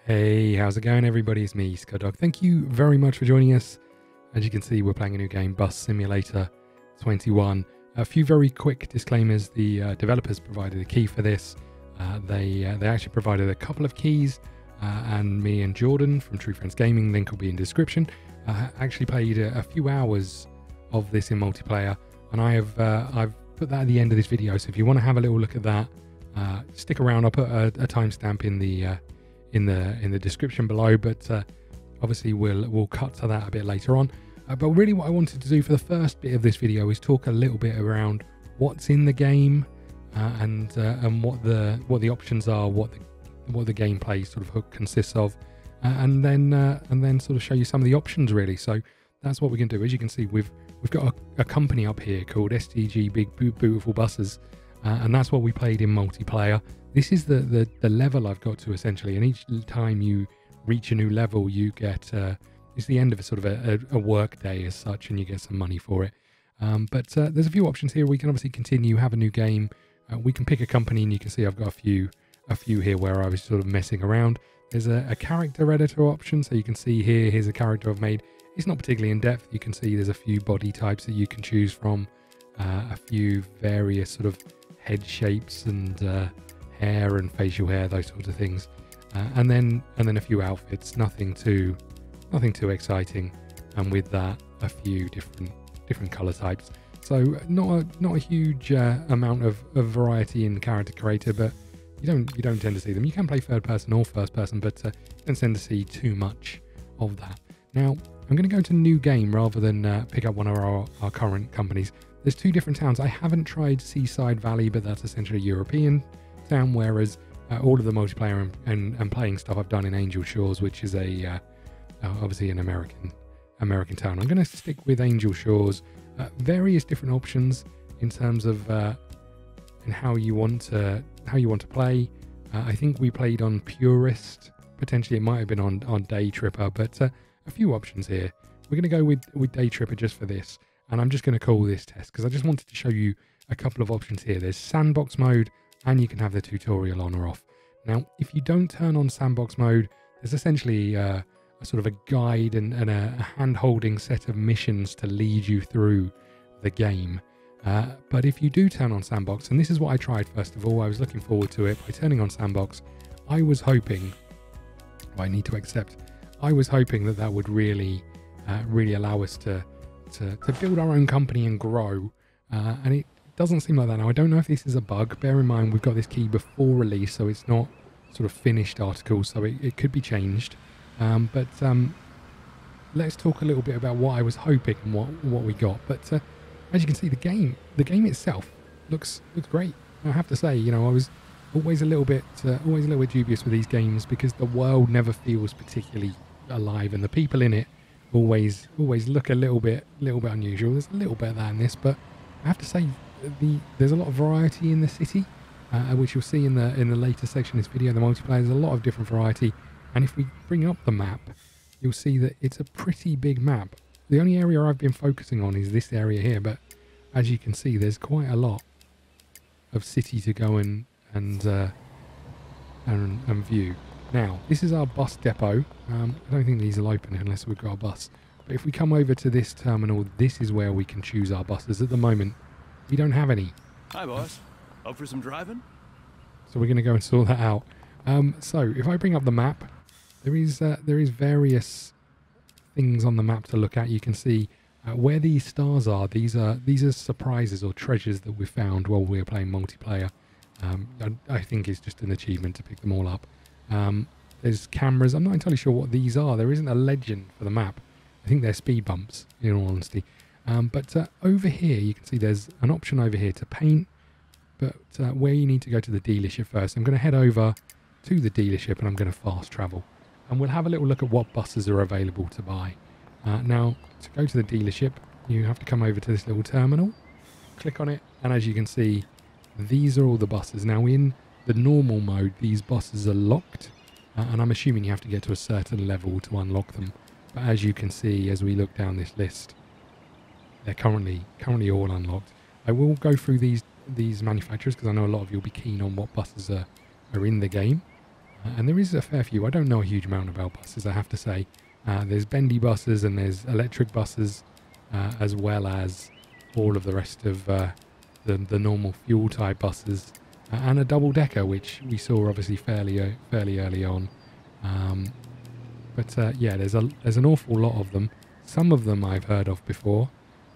Hey, how's it going everybody? It's me, ScottDog. Thank you very much for joining us. As you can see, we're playing a new game, Bus Simulator 21. A few very quick disclaimers. The developers provided a key for this. They actually provided a couple of keys, and me and Jordan from True Friends Gaming, link will be in the description, actually played a few hours of this in multiplayer, and I've put that at the end of this video. So if you want to have a little look at that, stick around. I'll put a timestamp in the description below, but obviously we'll cut to that a bit later on. But really what I wanted to do for the first bit of this video is talk a little bit around what's in the game, and what the options are, what the gameplay sort of hook consists of, and then sort of show you some of the options really. So that's what we're going to do. As you can see, we've got a company up here called STG Big Beautiful Buses, and that's what we played in multiplayer. This is the level I've got to essentially, and each time you reach a new level, you get it's the end of a sort of a work day as such, and you get some money for it. But there's a few options here. We can obviously continue, have a new game. We can pick a company, and you can see I've got a few here where I was sort of messing around. There's a character editor option, so you can see here's a character I've made. It's not particularly in depth. You can see there's a few body types that you can choose from, a few various sort of head shapes and hair and facial hair, those sorts of things, and then a few outfits. Nothing too exciting, and with that a few different color types. So not a huge amount of variety in character creator, but you don't tend to see them. You can play third person or first person, but you don't tend to see too much of that. Now I'm going to go to new game rather than pick up one of our current companies. There's two different towns. I haven't tried Seaside Valley, but that's essentially a European town, whereas all of the multiplayer and playing stuff I've done in Angel Shores, which is obviously an American town. I'm going to stick with Angel Shores. Various different options in terms of in how you want to play. I think we played on Purist. Potentially it might have been on Day Tripper, but a few options here. We're going to go with Day Tripper just for this, and I'm just going to call this test because I just wanted to show you a couple of options here. There's Sandbox mode, and you can have the tutorial on or off. Now, if you don't turn on Sandbox mode, there's essentially a sort of a guide and a hand-holding set of missions to lead you through the game. But if you do turn on Sandbox, and this is what I tried first of all, I was looking forward to it. By turning on Sandbox, I was hoping, I need to accept, I was hoping that would really allow us to build our own company and grow. And it doesn't seem like that now. I don't know if this is a bug. Bear in mind, we've got this key before release, so it's not sort of finished article, so it could be changed. But let's talk a little bit about what I was hoping and what we got. But as you can see, the game itself looks great. I have to say, I was always a little bit dubious with these games because the world never feels particularly alive, and the people in it always look a little bit unusual. There's a little bit of that in this, but I have to say there's a lot of variety in the city, which you'll see in the later section of this video. The multiplayer, there's a lot of different variety. And if we bring up the map, you'll see that it's a pretty big map. The only area I've been focusing on is this area here, but as you can see, there's quite a lot of city to go and view. Now, this is our bus depot. I don't think these will open unless we've got a bus. But if we come over to this terminal, this is where we can choose our buses. At the moment, we don't have any. Hi, boss. Up for some driving? So we're going to go and sort that out. So if I bring up the map, there is various things on the map to look at. You can see where these stars are. These are surprises or treasures that we found while we were playing multiplayer. I think it's just an achievement to pick them all up. There's cameras. I'm not entirely sure what these are. There isn't a legend for the map. I think they're speed bumps, in all honesty. But over here, you can see there's an option over here to paint. But where you need to go to the dealership first, I'm going to head over to the dealership and I'm going to fast travel. And we'll have a little look at what buses are available to buy. Now, to go to the dealership, you have to come over to this little terminal, click on it, and as you can see, these are all the buses. Now, in the normal mode, these buses are locked, and I'm assuming you have to get to a certain level to unlock them. But as you can see, as we look down this list, they're currently all unlocked. I will go through these manufacturers because I know a lot of you will be keen on what buses are in the game. And there is a fair few. I don't know a huge amount about buses, I have to say. There's bendy buses and there's electric buses, as well as all of the rest of the normal fuel type buses, and a double decker, which we saw obviously fairly early on. But yeah, there's an awful lot of them. Some of them I've heard of before,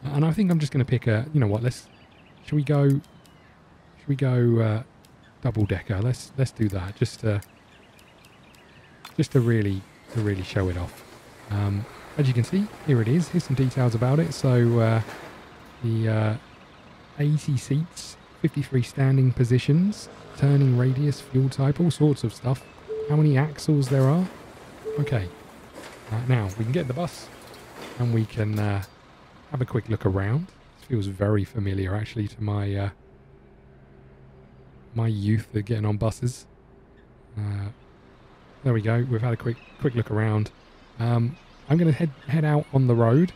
and I think I'm just going to pick a. You know what? Should we go double decker? Let's do that. Just to really show it off. As you can see, here it is. Here's some details about it. So the 80 seats, 53 standing positions, turning radius, fuel type, all sorts of stuff. How many axles there are? Okay. Now we can get the bus and we can have a quick look around. This feels very familiar actually to my my youth of getting on buses. There we go. We've had a quick look around. I'm going to head out on the road,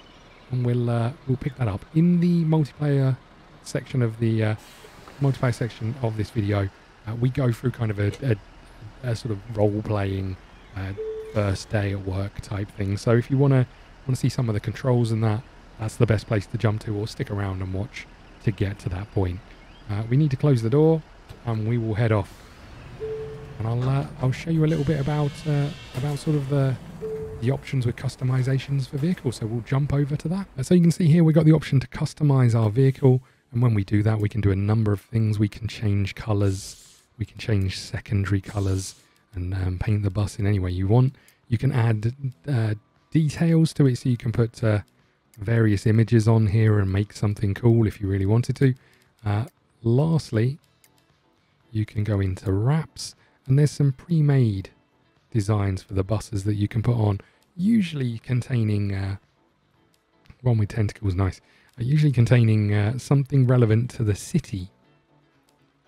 and we'll pick that up in the multiplayer section of the this video. We go through kind of a sort of role playing first day at work type thing. So if you want to see some of the controls and that's the best place to jump to, or stick around and watch to get to that point. We need to close the door, and we will head off. And I'll show you a little bit about sort of the options with customizations for vehicles. So we'll jump over to that. So you can see here we've got the option to customize our vehicle, and when we do that we can do a number of things. We can change colors, we can change secondary colors, and paint the bus in any way you want. You can add details to it, so you can put various images on here and make something cool if you really wanted to. Lastly, you can go into wraps, and there's some pre-made designs for the buses that you can put on, usually containing one with tentacles, nice, usually containing something relevant to the city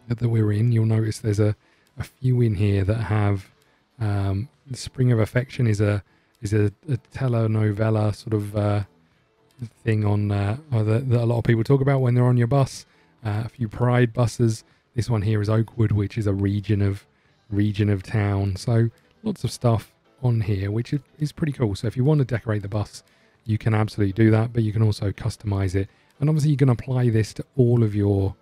that we're in. You'll notice there's a few in here that have the Spring of Affection is a telenovela sort of thing on that a lot of people talk about when they're on your bus. A few Pride buses. This one here is Oakwood, which is a region of town. So lots of stuff on here, which is pretty cool. So if you want to decorate the bus, you can absolutely do that, but you can also customize it. And obviously you can apply this to all of your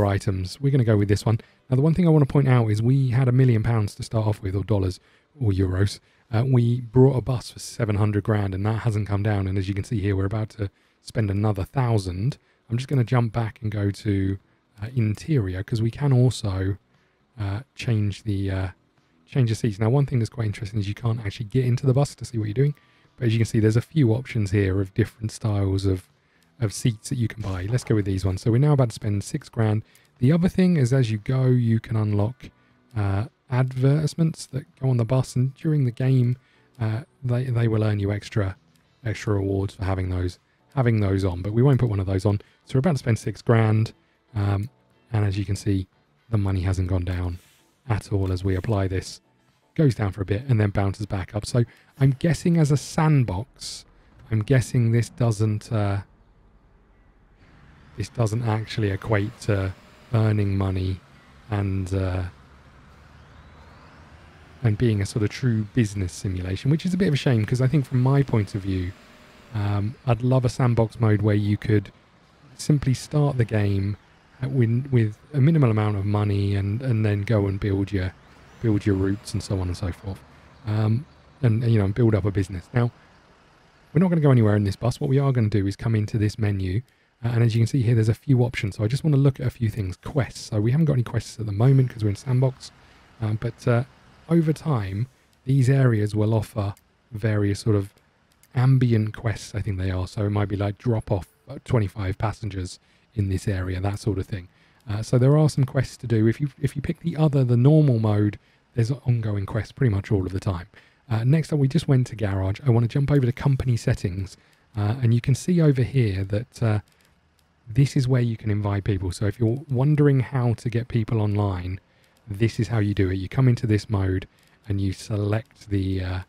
items. We're going to go with this one. Now, the one thing I want to point out is we had £1 million to start off with, or dollars, or euros. We brought a bus for 700 grand, and that hasn't come down. And as you can see here, we're about to spend another 1,000. I'm just going to jump back and go to interior, because we can also change the seats. Now, one thing that's quite interesting is you can't actually get into the bus to see what you're doing, but as you can see, there's a few options here of different styles of seats that you can buy. Let's go with these ones. So we're now about to spend 6 grand. The other thing is, as you go, you can unlock advertisements that go on the bus, and during the game they will earn you extra rewards for having those on, but we won't put one of those on. So we're about to spend 6 grand, and as you can see, the money hasn't gone down at all as we apply this. Goes down for a bit and then bounces back up. So I'm guessing as a sandbox, I'm guessing this doesn't actually equate to earning money and being a sort of true business simulation, which is a bit of a shame, because I think from my point of view, I'd love a sandbox mode where you could simply start the game with a minimal amount of money and then go and build your routes and so on and so forth, and build up a business. Now, we're not going to go anywhere in this bus. What we are going to do is come into this menu, and as you can see here, there's a few options. So I just want to look at a few things. Quests. So we haven't got any quests at the moment because we're in Sandbox, but over time, these areas will offer various sort of ambient quests, I think they are. So it might be like drop off 25 passengers in this area, that sort of thing. So there are some quests to do. If you pick the normal mode, there's ongoing quests pretty much all of the time. Next up, we just went to garage. I want to jump over to company settings, and you can see over here that this is where you can invite people. So if you're wondering how to get people online, this is how you do it. You come into this mode and you select the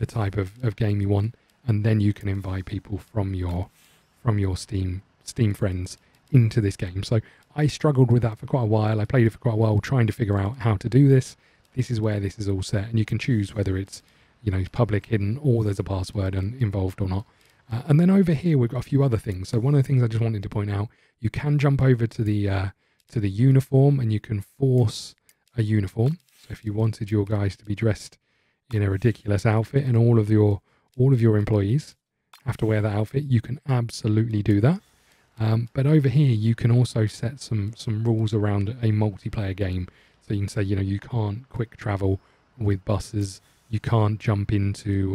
type of game you want, and then you can invite people from your Steam friends into this game. So I struggled with that for quite a while. I played it for quite a while trying to figure out how to do this. this is where this is all set, and you can choose whether it's, you know, public, hidden, or there's a password involved or not. And then over here we've got a few other things. So one of the things I just wanted to point out, you can jump over to the uniform, and you can force a uniform. So if you wanted your guys to be dressed in a ridiculous outfit, and all of your employees have to wear that outfit, you can absolutely do that. But over here you can also set some rules around a multiplayer game. So you can say, you know, you can't quick travel with buses, you can't jump into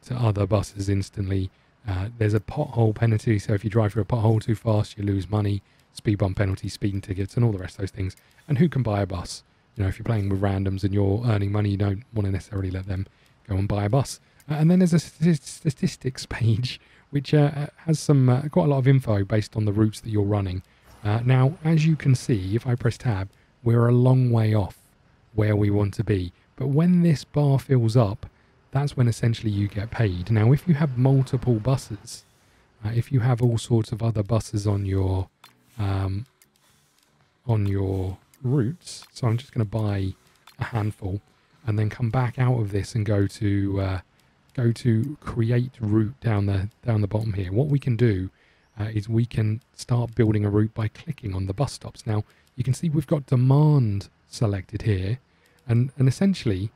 to other buses instantly. There's a pothole penalty, so if you drive through a pothole too fast, you lose money, speed bump penalty, speeding tickets, and all the rest of those things. And who can buy a bus? You know, if you're playing with randoms and you're earning money, you don't want to necessarily let them go and buy a bus. And then there's a statistics page, which has some quite a lot of info based on the routes that you're running. Now, as you can see, if I press tab, we're a long way off where we want to be. But when this bar fills up, that's when essentially you get paid. Now, if you have multiple buses, if you have all sorts of other buses on your routes, so I'm just going to buy a handful and then come back out of this and go to create route down the bottom here. What we can do is we can start building a route by clicking on the bus stops. Now, you can see we've got demand selected here, and essentially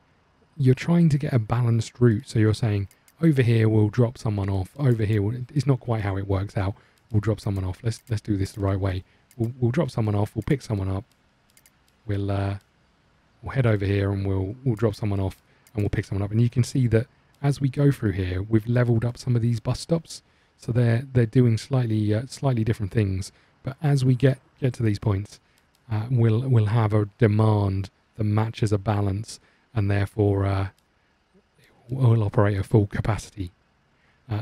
you're trying to get a balanced route. So you're saying, over here we'll drop someone off, over here it's not quite how it works out, we'll drop someone off. Let's do this the right way. We'll drop someone off, we'll pick someone up, we'll head over here and we'll drop someone off and we'll pick someone up. And you can see that as we go through here, we've leveled up some of these bus stops, so they're doing slightly different things. But as we get to these points, we'll have a demand that matches a balance, and therefore will operate at full capacity.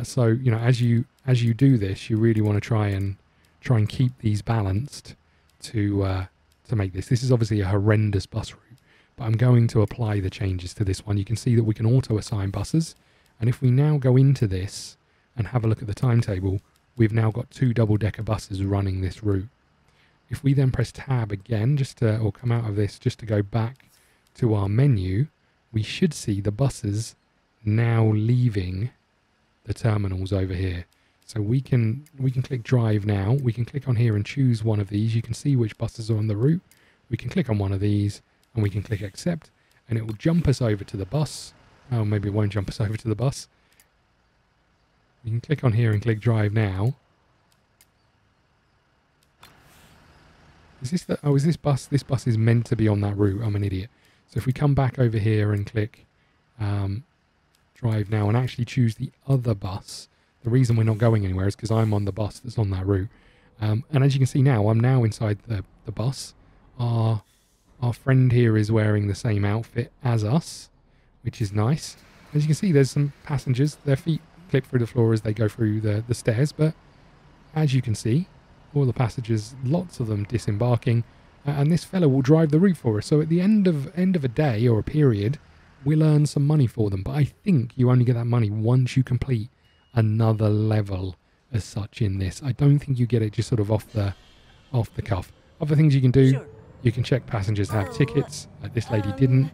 So you know, as you do this, you really want to try and keep these balanced to make this. This is obviously a horrendous bus route, but I'm going to apply the changes to this one. You can see that we can auto assign buses, and if we now go into this and have a look at the timetable, we've now got 2 double-decker buses running this route. If we then press tab again, or come out of this just to go back to our menu, we should see the buses now leaving the terminals over here. So we can click drive now. We can click on here and choose one of these. You can see which buses are on the route. We can click on one of these and we can click accept, and it will jump us over to the bus. Oh, maybe it won't jump us over to the bus. We can click on here and click drive now. Is this the, oh, is this bus? This bus is meant to be on that route. I'm an idiot. So if we come back over here and click drive now and actually choose the other bus, the reason we're not going anywhere is because I'm on the bus that's on that route. And as you can see now, I'm now inside the bus. Our friend here is wearing the same outfit as us, which is nice. As you can see, there's some passengers. Their feet clip through the floor as they go through the stairs. But as you can see, all the passengers, lots of them disembarking. And this fella will drive the route for us. So at the end of a day or a period, we'll earn some money for them. But I think you only get that money once you complete another level as such in this. I don't think you get it just sort of off the cuff. Other things you can do, sure. You can check passengers have tickets. This lady didn't.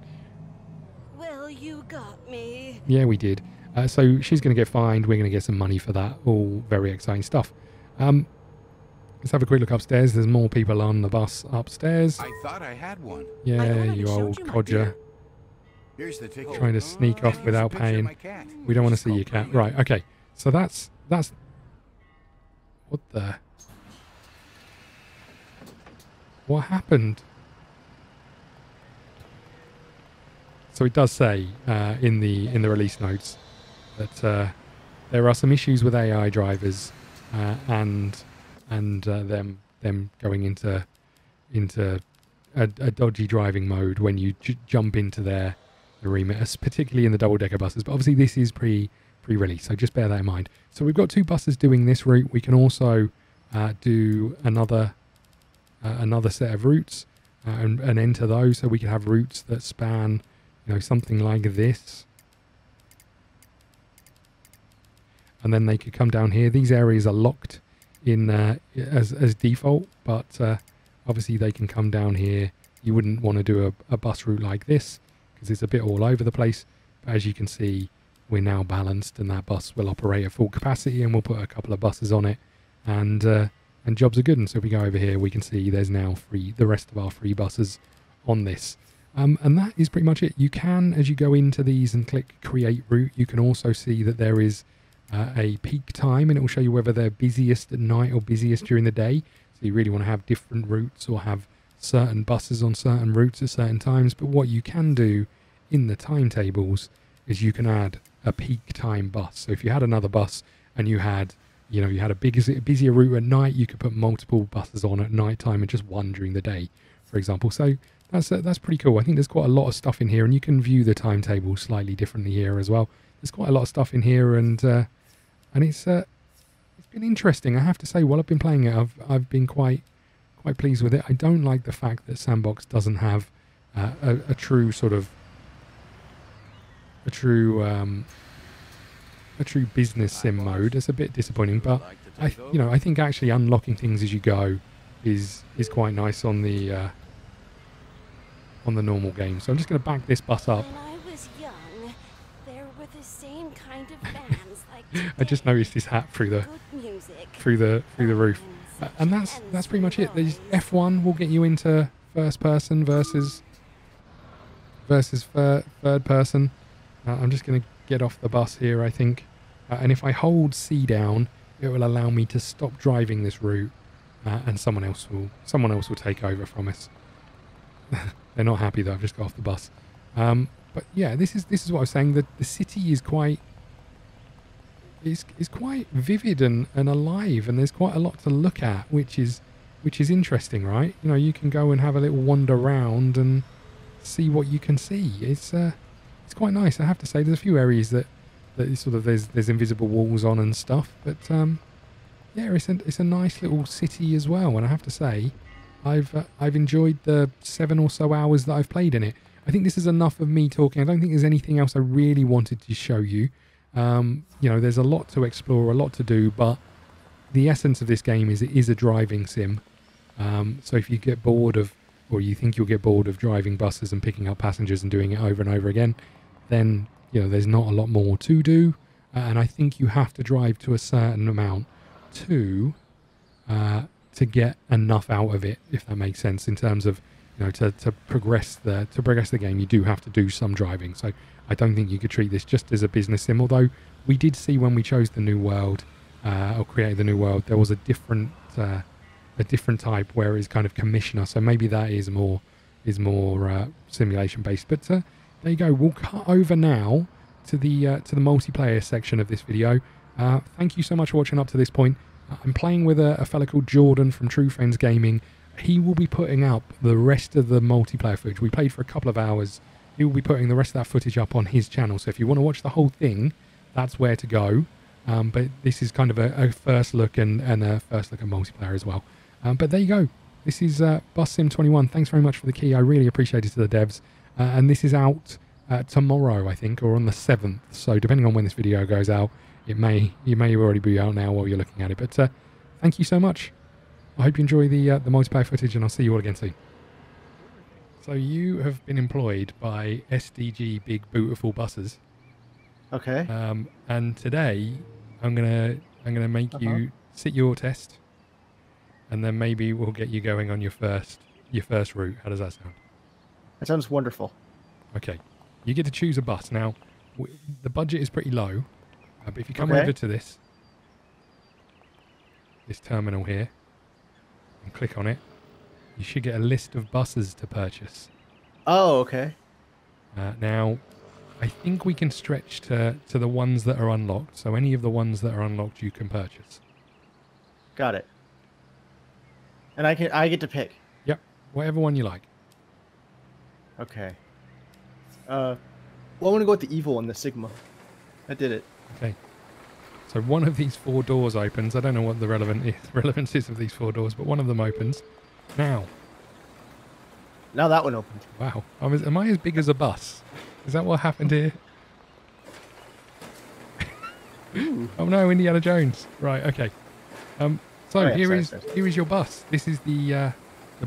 Well, you got me. Yeah, we did. So she's going to get fined. We're going to get some money for that. All very exciting stuff. Let's have a quick look upstairs. There's more people on the bus upstairs. I thought I had one. Yeah, you old codger. Here's the ticket. Trying to sneak off without paying. We don't want to see your cat. Right, okay. So that's... What the... What happened? So it does say in the release notes that there are some issues with AI drivers and them going into a dodgy driving mode when you jump into their remit, particularly in the double-decker buses. But obviously this is pre-release, so just bear that in mind. So we've got 2 buses doing this route. We can also do another set of routes and enter those, so we can have routes that span, you know, something like this. And then they could come down here. These areas are locked in as default, but obviously they can come down here you wouldn't want to do a bus route like this because it's a bit all over the place. But as you can see, we're now balanced, and that bus will operate at full capacity, and we'll put a couple of buses on it, and jobs are good. And so if we go over here, we can see there's now the rest of our free buses on this. And that is pretty much it. You can, as you go into these and click create route, you can also see that there is a peak time, and it will show you whether they're busiest at night or busiest during the day. So you really want to have different routes or have certain buses on certain routes at certain times. But what you can do in the timetables is you can add a peak time bus. So if you had another bus and you had a busier route at night, you could put multiple buses on at night time and just one during the day, for example. So that's pretty cool. I think there's quite a lot of stuff in here, and you can view the timetable slightly differently here as well. There's quite a lot of stuff in here, and it's been interesting, I have to say. While I've been playing it, I've been quite pleased with it. I don't like the fact that Sandbox doesn't have a true business sim mode. It's a bit disappointing, but I think actually unlocking things as you go is quite nice on the normal game. So I'm just going to back this bus up. When I was young, there were the same kind of bands like I just noticed his hat through the roof, and that's pretty much it. There's F1 will get you into first person versus third person. I'm just going to get off the bus here, I think, and if I hold C down, it will allow me to stop driving this route, and someone else will take over from us. They're not happy that I've just got off the bus. But yeah, this is what I was saying. That the city is quite vivid and alive, and there's quite a lot to look at, which is interesting, right? You can go and have a little wander around and see what you can see. It's quite nice, I have to say. There's a few areas that sort of there's invisible walls on and stuff, but yeah, it's a nice little city as well. And I have to say, I've enjoyed the 7 or so hours that I've played in it. I think this is enough of me talking. I don't think there's anything else I really wanted to show you. There's a lot to explore, a lot to do, but the essence of this game is it is a driving sim. So if you get bored of, or you think you'll get bored of driving buses and picking up passengers and doing it over and over again, then there's not a lot more to do. And I think you have to drive to a certain amount to get enough out of it, if that makes sense, in terms of to progress the game. You do have to do some driving. So I don't think you could treat this just as a business sim, although we did see when we chose the new world or created the new world, there was a different type where it's kind of commissioner, so maybe that is more simulation based. But there you go. We'll cut over now to the multiplayer section of this video. Thank you so much for watching up to this point. I'm playing with a fella called Jordan from True Friends Gaming. He will be putting up the rest of the multiplayer footage. We played for a couple of hours. He will be putting the rest of that footage up on his channel. So if you want to watch the whole thing, that's where to go. But this is kind of a first look and a first look at multiplayer as well. But there you go. This is Bus Sim 21. Thanks very much for the key. I really appreciate it to the devs. And this is out tomorrow, I think, or on the 7th. So depending on when this video goes out, you may already be out now while you're looking at it. But thank you so much. I hope you enjoy the multiplayer footage, and I'll see you all again soon. So you have been employed by SDG Big Beautiful Buses. Okay. And today I'm gonna make you sit your test, and then maybe we'll get you going on your first route. How does that sound? That sounds wonderful. Okay. You get to choose a bus. Now, the budget is pretty low, but if you come over to this terminal here and click on it, you should get a list of buses to purchase. Oh, okay. Now, I think we can stretch to the ones that are unlocked. So any of the ones that are unlocked you can purchase. Got it. And I get to pick. Yep, whatever one you like. Okay. Well, I want to go with the evil one, the Sigma. I did it. Okay. So one of these 4 doors opens. I don't know what the relevance is of these 4 doors, but one of them opens. Now that one opened. Wow. Am I as big as a bus? Is that what happened here? Oh no, Indiana Jones. Right, okay. So here is your bus. This is the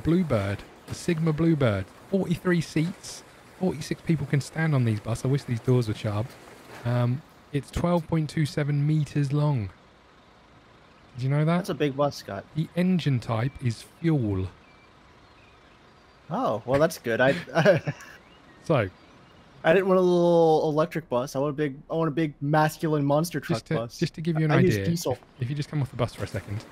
Bluebird. The Sigma Bluebird. 43 seats. 46 people can stand on these buses. I wish these doors were sharp. It's 12.27 meters long. Did you know that? That's a big bus, Scott. The engine type is fuel. Oh, well, that's good. So, I didn't want a little electric bus. I want a big masculine monster truck bus. just to give you an I use idea, diesel. if you just come off the bus for a second,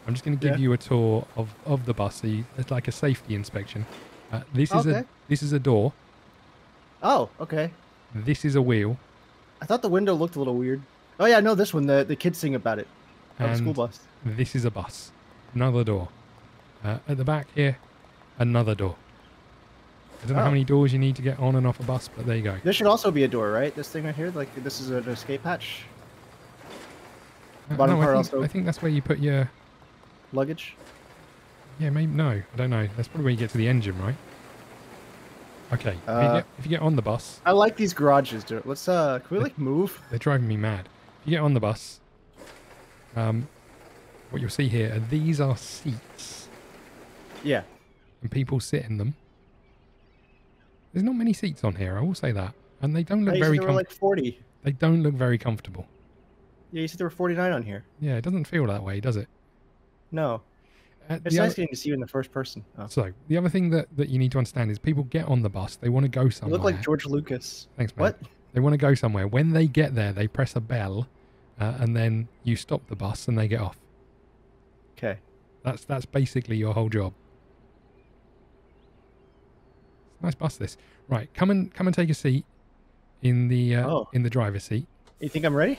I'm just going to give you a tour of the bus. So it's like a safety inspection. This is a door. Oh, okay. This is a wheel. I thought the window looked a little weird. Oh yeah, no, this one. The kids sing about it. On the school bus. This is a bus. Another door. At the back here, another door. I don't know how many doors you need to get on and off a bus, but there you go. This should also be a door, right? This thing right here, like this is an escape hatch. Bottom part also. I think that's where you put your luggage. Yeah, maybe no. I don't know. That's probably where you get to the engine, right? Okay. If you get on the bus, I like these garages. Dude. Let's can we like move? They're driving me mad. If you get on the bus, what you'll see here are these are seats. Yeah. And people sit in them. There's not many seats on here, I will say that. And they don't look very comfortable. Like 40. They don't look very comfortable. Yeah, you said there were 49 on here. Yeah, it doesn't feel that way, does it? No. It's nice getting to see you in the first person. Oh. So, the other thing that you need to understand is people get on the bus, they want to go somewhere. You look like George Lucas. Thanks, mate. What? They want to go somewhere. When they get there, they press a bell, and then you stop the bus and they get off. Okay. That's basically your whole job. Nice bus, this. Right, come and take a seat in the driver's seat. You think I'm ready?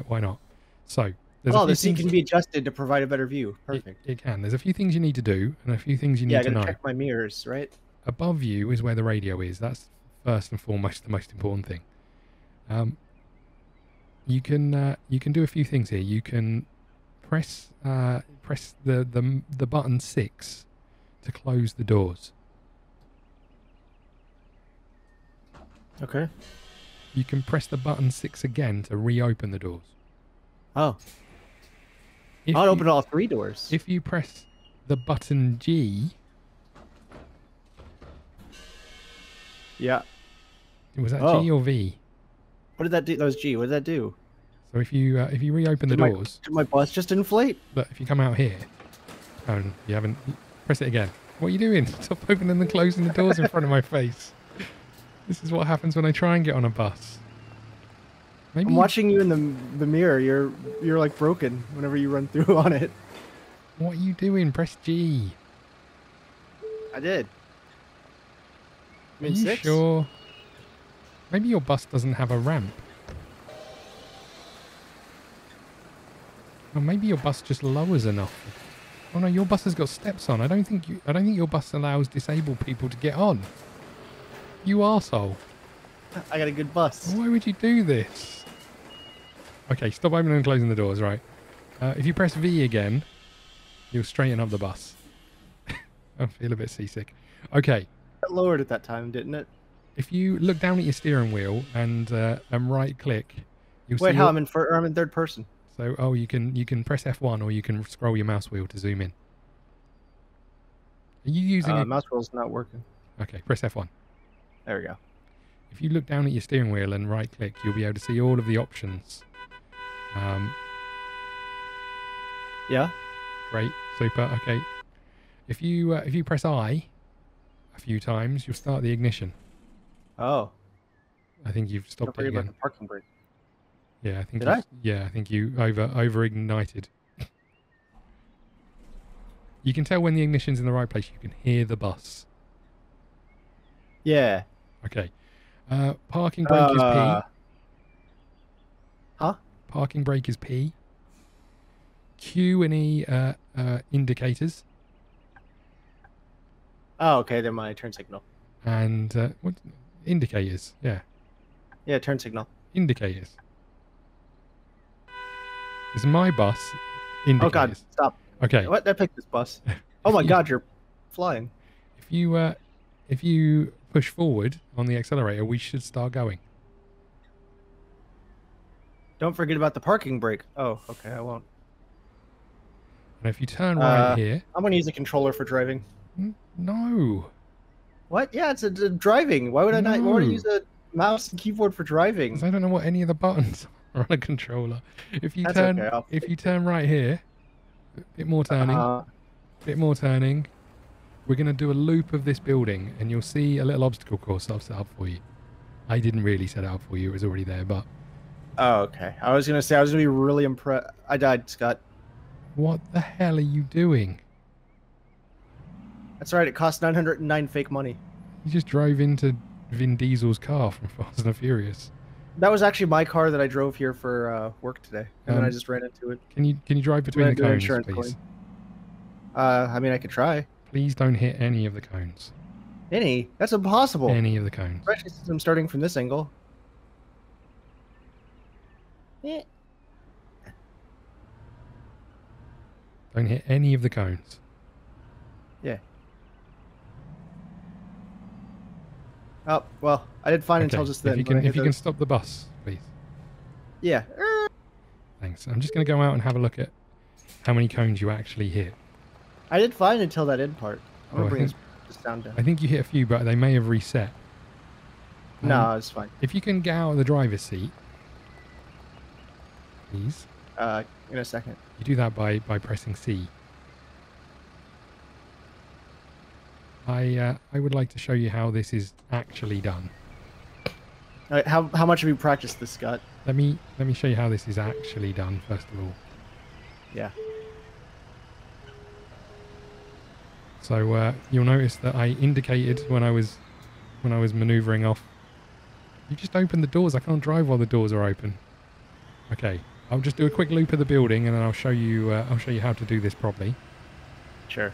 Why not? So, the seat can be adjusted to provide a better view. Perfect. It can. There's a few things you need to do, and a few things you need to know. Yeah, I gotta check my mirrors, right? Above you is where the radio is. That's first and foremost the most important thing. You can do a few things here. You can press the button 6 to close the doors. Okay. You can press the button 6 again to reopen the doors. Oh. I'll open all 3 doors. If you press the button G. Yeah. Was that G or V? What did that do? That was G. What did that do? So if you reopen the doors. Did my bus just inflate? Look, if you come out here, and you haven't, press it again. What are you doing? Stop opening and closing the doors in front of my face. This is what happens when I try and get on a bus. Maybe I'm watching you in the mirror. You're like broken whenever you run through on it. What are you doing? Press G. I did. Are you sure? Maybe your bus doesn't have a ramp. Or maybe your bus just lowers enough. Oh no, your bus has got steps on. I don't think your bus allows disabled people to get on. You arsehole. I got a good bus. Why would you do this? Okay, stop opening and closing the doors, right. If you press V again, you'll straighten up the bus. I feel a bit seasick. Okay. It lowered at that time, didn't it? If you look down at your steering wheel and right click, you'll see... Wait, how? I'm in third person. So, you can press F1 or you can scroll your mouse wheel to zoom in. Are you using mouse wheel's not working. Okay, press F1. There we go. If you look down at your steering wheel and right click, you'll be able to see all of the options. Yeah. Great, super. Okay. If you press I a few times, you'll start the ignition. Oh. I think you've stopped it again. Don't forget about the parking brake. Yeah, I think. Did I? Yeah, I think you over ignited. You can tell when the ignition's in the right place. You can hear the bus. Yeah. Okay. Parking brake is P. Huh? Parking brake is P. Q and E indicators. Oh, okay. They're my turn signal. And what indicators? Yeah. Yeah, turn signal. Indicators. This is my bus. Indicators. Oh God! Stop. Okay. What? I picked this bus. Oh my God! You're flying. If you push forward on the accelerator, we should start going. Don't forget about the parking brake. Oh, okay. I won't. And if you turn right here... I'm going to use a controller for driving. No. What? Yeah, it's a driving. Why would I not? Why would I No. use a mouse and keyboard for driving? 'Cause I don't know what any of the buttons are on a controller. If you That's turn, okay, I'll if take you turn right here, a bit more turning, bit more turning. We're gonna do a loop of this building, and you'll see a little obstacle course I've set up for you. I didn't really set it up for you; it was already there. But Oh, okay. I was gonna say I was gonna be really impressed. I died, Scott. what the hell are you doing? That's right. It cost 909 fake money. You just drove into Vin Diesel's car from Fast and the Furious. That was actually my car that I drove here for work today, and then I just ran into it. Can you drive between the Ran into an cones, insurance please? claim. I mean, I could try. Please don't hit any of the cones. Any? That's impossible. Any of the cones. Especially since I'm starting from this angle. Eh. Don't hit any of the cones. Yeah. Oh, well, I did fine until just then. If you when I can, hit if you those- can stop the bus, please. Yeah. Thanks. I'm just going to go out and have a look at how many cones you actually hit. I did fine until that end part. I'm Oh, gonna I bring think- this down. I think you hit a few, but they may have reset. No, it's fine. If you can get out of the driver's seat, please. In a second. You do that by pressing C. I would like to show you how this is actually done. All right, how much have you practiced this, Scott? Let me show you how this is actually done first of all. Yeah. So you'll notice that I indicated when I was manoeuvring off. You just open the doors. I can't drive while the doors are open. Okay, I'll just do a quick loop of the building and then I'll show you how to do this properly. Sure.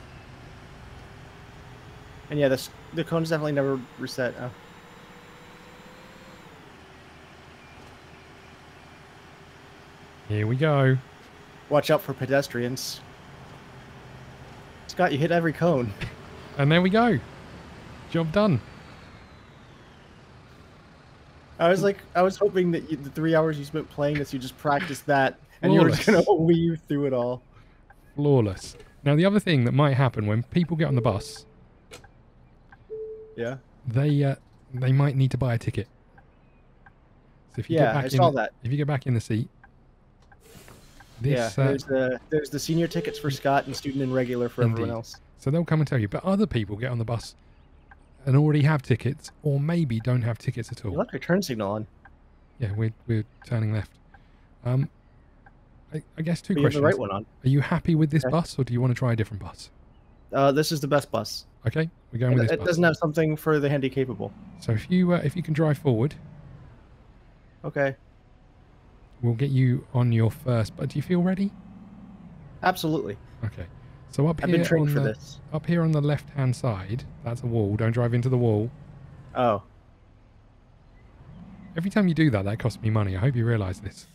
And yeah, the cones definitely never reset. Oh. Here we go. Watch out for pedestrians. Scott, you hit every cone. And there we go. Job done. I was hoping that the 3 hours you spent playing this, you just practiced that, and you were just Flawless. gonna weave through it all. Flawless. Now the other thing that might happen when people get on the bus, Yeah. they might need to buy a ticket. So if you Yeah, get back I saw that. if you get back in the seat, Yeah. this There's the senior tickets for Scott and student and regular for everyone Indeed. else. so they'll come and tell you. But other people get on the bus and already have tickets, or maybe don't have tickets at You all. left your turn signal on. Yeah, we're turning left. I guess two But you have questions. the right one on. Are you happy with this Okay. bus, or do you want to try a different bus? This is the best bus. Okay, we're going with this It bus. doesn't have something for the handy capable. So if you can drive forward, Okay. we'll get you on your first. But do you feel ready? Absolutely. Okay. So up I've here been trained on for the this. up here on the left-hand side, that's a wall. Don't drive into the wall. Oh. Every time you do that, that costs me money. I hope you realise this.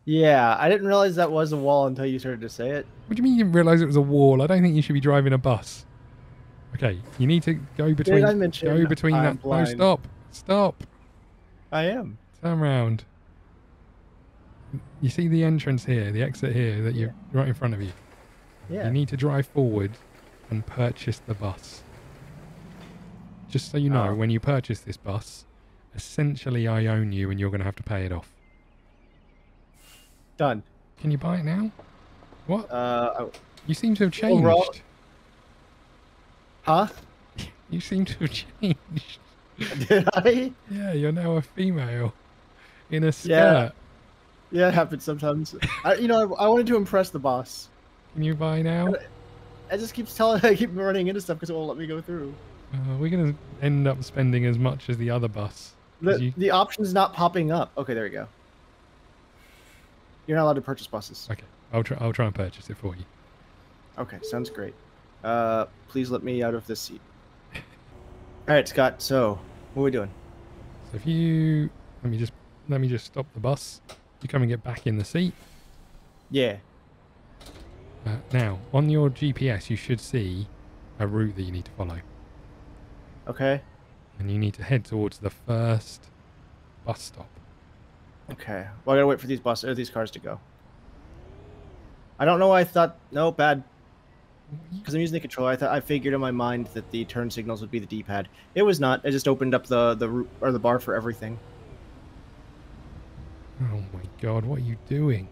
Yeah, I didn't realize that was a wall until you started to say it. What do you mean you didn't realise it was a wall? I don't think you should be driving a bus. Okay, you need to go between. I mention go between I'm that. No, blind? stop. I am. Turn around. You see the entrance here, the exit here, that you're right in front of you. Yeah. You need to drive forward and purchase the bus. Just so you know, Oh. when you purchase this bus, essentially I own you and you're going to have to pay it off. Done. Can you buy it now? What? You seem to have changed. Overall- Huh? You seem to have changed. Did I? Yeah, you're now a female in a skirt. Yeah. Yeah, it happens sometimes. I wanted to impress the boss. Can you buy now? I just I keep running into stuff because it won't let me go through. We're going to end up spending as much as the other bus. 'Cause The option's not popping up. Okay, there we go. You're not allowed to purchase buses. Okay, I'll try and purchase it for you. Okay, sounds great. Please let me out of this seat. All right, Scott. So, what are we doing? So if you let me just stop the bus. You come and get back in the seat. Yeah. Now, on your GPS, you should see a route that you need to follow. Okay. And you need to head towards the first bus stop. Okay. Well, I gotta wait for these cars to go. I don't know why I thought. No, bad. Because I'm using the controller, I figured in my mind that the turn signals would be the D-pad. It was not. I just opened up the root or the bar for everything. Oh my god, what are you doing?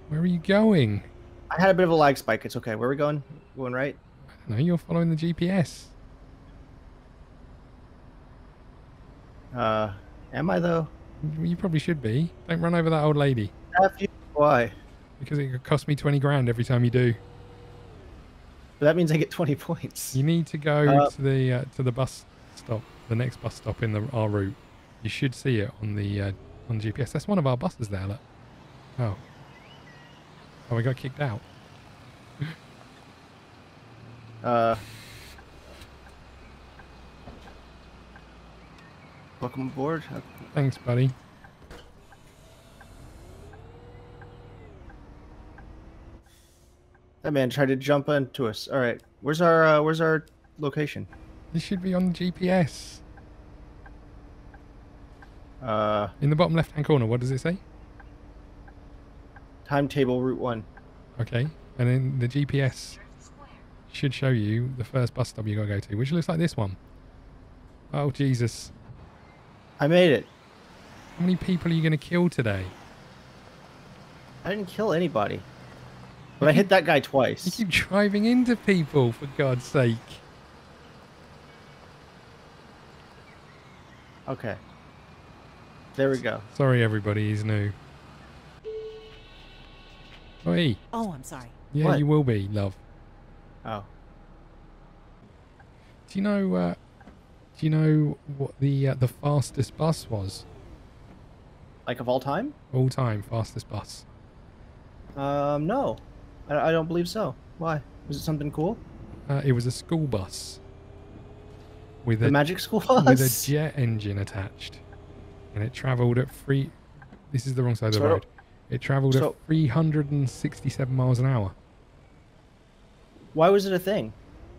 Where are you going? I had a bit of a lag spike. It's okay. Where are we going? Going right? No, you're following the GPS. Am I though? You probably should be. Don't run over that old lady. Why? Because it could cost me 20 grand every time you do. But that means I get 20 points. You need to go to the bus stop, the next bus stop in our route. You should see it on the GPS. That's one of our buses there, look. Oh. Oh, we got kicked out. Welcome aboard. Thanks, buddy. That man tried to jump into us. All right, where's our location? This should be on the GPS. In the bottom left-hand corner, what does it say? Timetable Route 1. Okay, and then the GPS should show you the first bus stop you gotta go to, which looks like this one. Oh, Jesus. I made it. How many people are you gonna kill today? I didn't kill anybody. But I hit that guy twice. You keep driving into people, for God's sake. Okay. There we go. Sorry, everybody, he's new. Oi. Oh, I'm sorry. Yeah, What? you will be, love. Oh. Do you know what the fastest bus was? Like of all time? All time fastest bus. No. I don't believe so. Why? Was it something cool? It was a school bus with The a magic school bus? with a jet engine attached, and it travelled at This is the wrong side of the road. It travelled at 367 miles an hour. Why was it a thing?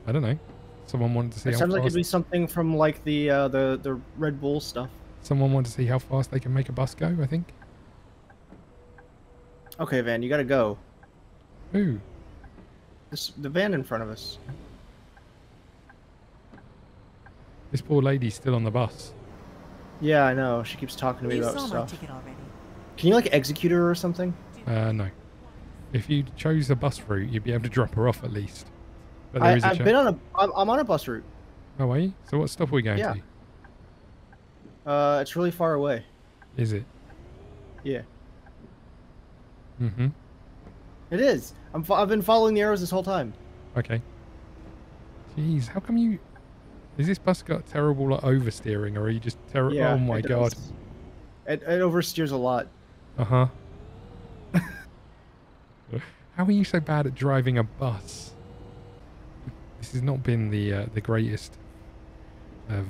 I don't know. Someone wanted to see It how sounds like fast. it'd be something from like the Red Bull stuff. Someone wanted to see how fast they can make a bus go, I think. Okay, Van, you gotta go. Ooh. The van in front of us. This poor lady's still on the bus. Yeah, I know. She keeps talking to me You about saw my stuff. ticket already. Can you like execute her or something? No. If you chose the bus route, you'd be able to drop her off at least. But there is a I've been on I'm on a bus route. Oh, are you? So what stop are we going Yeah. to? It's really far away. Is it? Yeah. Mm-hmm. It is. I've been following the arrows this whole time. Okay. Jeez, how come you... Has this bus got terrible like, oversteering, or are you just terrible? Yeah, Oh my it god. does. It oversteers a lot. Uh-huh. How are you so bad at driving a bus? This has not been the greatest of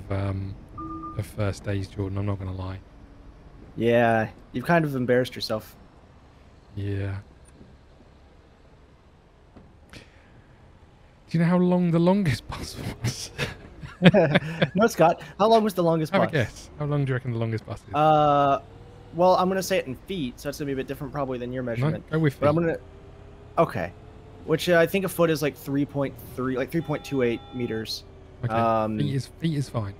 first days, Jordan. I'm not going to lie. Yeah, you've kind of embarrassed yourself. Yeah. Do you know how long the longest bus was? No, Scott. How long was the longest Have bus? a guess. How long do you reckon the longest bus is? Well, I'm gonna say it in feet, so it's gonna be a bit different probably than your measurement. No, go with But I'm feet. gonna. Okay. Which I think a foot is like 3.3, like 3.28 meters. Okay. Feet is fine.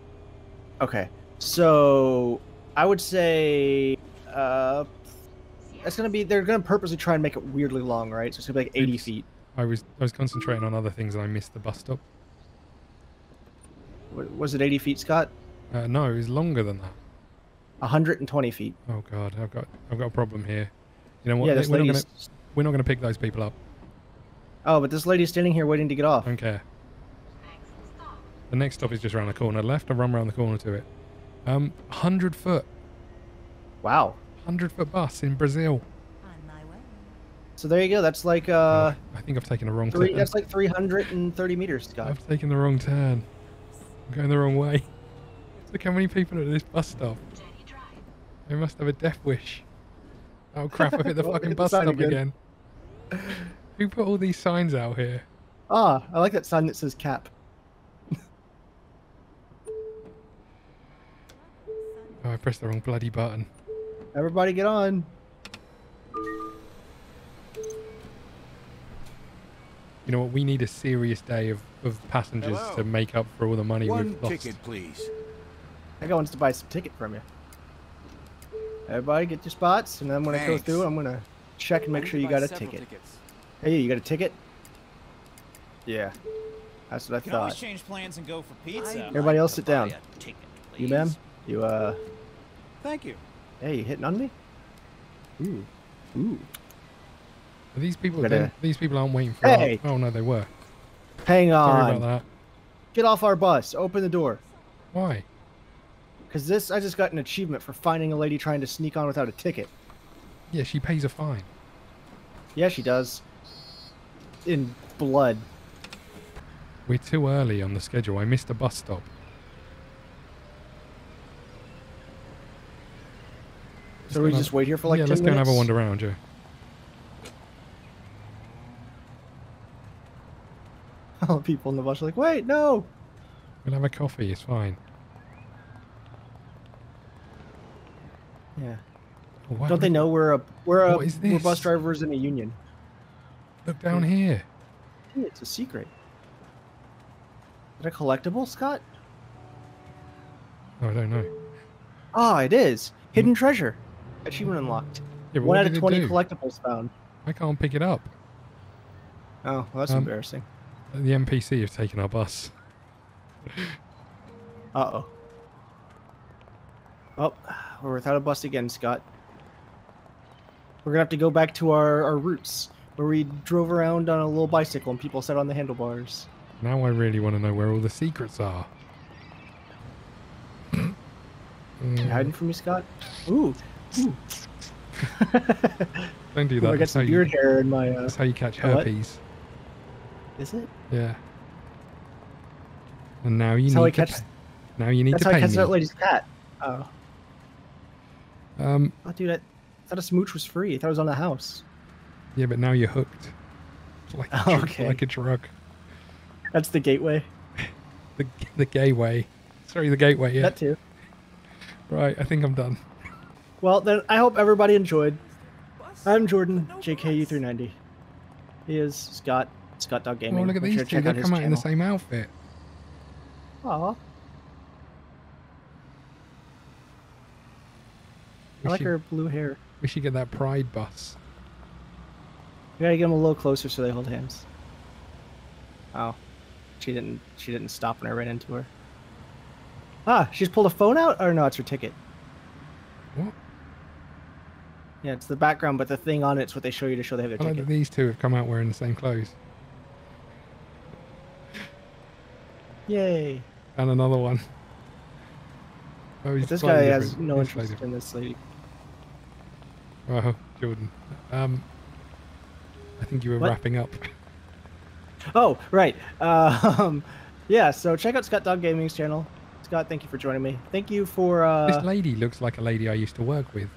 Okay. So I would say it's gonna be. They're gonna purposely try and make it weirdly long, right? So it's gonna be like 80 Oops. feet. I was concentrating on other things and I missed the bus stop. Was it 80 feet, Scott? No, it was longer than that. 120 feet. Oh god, I've got a problem here. You know what? Yeah, this we're lady's. not gonna pick those people up. Oh, but this lady's standing here waiting to get off. I don't care. The next stop is just around the corner. Left, I run around the corner to it. 100 foot. Wow. 100-foot bus in Brazil. On my way. So there you go. That's like I think I've taken the wrong turn. that's like 330 meters, Scott. I've taken the wrong turn. I'm going the wrong way. Look how many people are at this bus stop. They must have a death wish. Oh crap, I've hit the Well, fucking hit the bus sign stop again. again. Who put all these signs out here? Ah, I like that sign that says cap. Oh, I pressed the wrong bloody button. Everybody get on. You know what? We need a serious day of passengers Hello. to make up for all the money One we've lost. ticket, please. I wants to buy some ticket from you. Everybody get your spots, and then when I go Thanks. through, I'm gonna check and make sure you got a ticket. Hey, you got a ticket? Yeah, that's what I You can always thought. change plans and go for pizza. Everybody else sit down. Ticket, You, please. ma'am? You, Thank you. hey, you hitting on me? Ooh. Ooh. These people, Gotta- these people aren't waiting for. Hey! Oh no, they were. Hang Sorry on. about that. Get off our bus. Open the door. Why? Because I just got an achievement for finding a lady trying to sneak on without a ticket. Yeah, she pays a fine. Yeah, she does. In blood. We're too early on the schedule. I missed a bus stop. So we just wait here for like 10 let's minutes? go and have a wander around, Joe. All the people in the bus are like, wait, no! We'll have a coffee. It's fine. Yeah. Oh, wow. Don't they know we're What is we're this? bus drivers in a union? Look down here. Hey, it's a secret. Is it a collectible, Scott? Oh, I don't know. Ah, it is. Hidden treasure. Achievement unlocked. Yeah, but 1 what out of did it 20 do? collectibles found. I can't pick it up. Oh, well, that's embarrassing. The NPC have taken our bus. Uh-oh. Oh, we're without a bus again, Scott. We're gonna have to go back to our roots, where we drove around on a little bicycle and people sat on the handlebars. Now I really want to know where all the secrets are. You hiding from me, Scott? Ooh. Ooh. Don't do Ooh, that. I got That's how, some beard hair in my... that's how you catch what? herpes. Is it? Yeah. And now you That's need how I to catch... pay. Now you need That's to how I pay catch that me. lady's cat. Oh. Oh, Dude, I thought a smooch was free. I thought it was on the house. yeah, but now you're hooked. Like a, Okay. like a drug. That's the gateway. The gateway. Sorry, the gateway. Yeah. That too. Right. I think I'm done. Well, then I hope everybody enjoyed. I'm Jordan, JKU390. He is Scott, ScottDogGaming. Oh, look at Make these sure to two. check They out his come out in the channel. same outfit. Aw. I We like should- her blue hair. We should get that Pride bus. We gotta get them a little closer so they hold hands. Oh. She didn't stop when I ran into her. Ah, she's pulled a phone out? Or no, it's her ticket. What? Yeah, it's the background, but the thing on it's what they show you to show they have their I like that ticket. these two have come out wearing the same clothes. Yay. And another one. Oh, he's But this slightly guy has different. no He's interest slightly in this lady. different. Oh, Jordan. I think you were What? wrapping up. Oh, right. Yeah, so check out ScottDogGaming's channel. Scott, thank you for joining me. Thank you for... This lady looks like a lady I used to work with.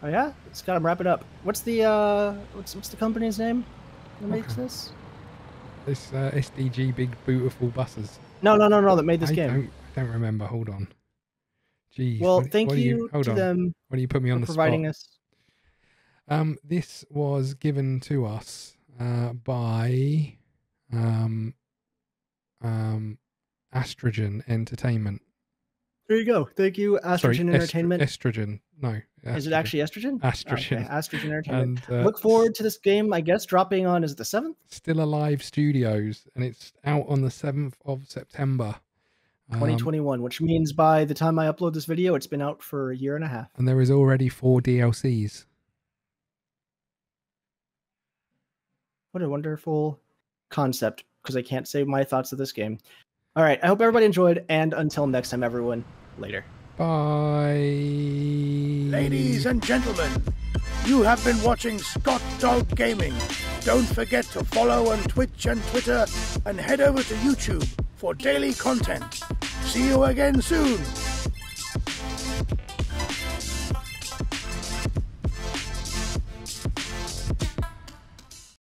Oh, yeah? Scott, I'm wrapping up. What's the, what's the company's name that makes Okay. this? This SDG Big Beautiful Buses. No, that made this game. I don't remember. Hold on. Jeez. Well, what- thank what do you hold to on. them Why do you put me on for the providing spot? us. This was given to us by Astrogen Entertainment. There you go. Thank you, Sorry, Astrogen Entertainment. Estrogen. No. Is it Estrogen. actually estrogen? Astrogen. Okay, Astrogen Entertainment. And Look forward to this game, I guess, dropping on, is it the 7th? Still Alive Studios, and it's out on the 7th of September. 2021, which means by the time I upload this video, it's been out for a year and a half. And there is already 4 DLCs. What a wonderful concept, because I can't say my thoughts of this game. All right, I hope everybody enjoyed, and until next time, everyone, later. Bye. Ladies and gentlemen, you have been watching Scott Dog Gaming. Don't forget to follow on Twitch and Twitter, and head over to YouTube for daily content. See you again soon.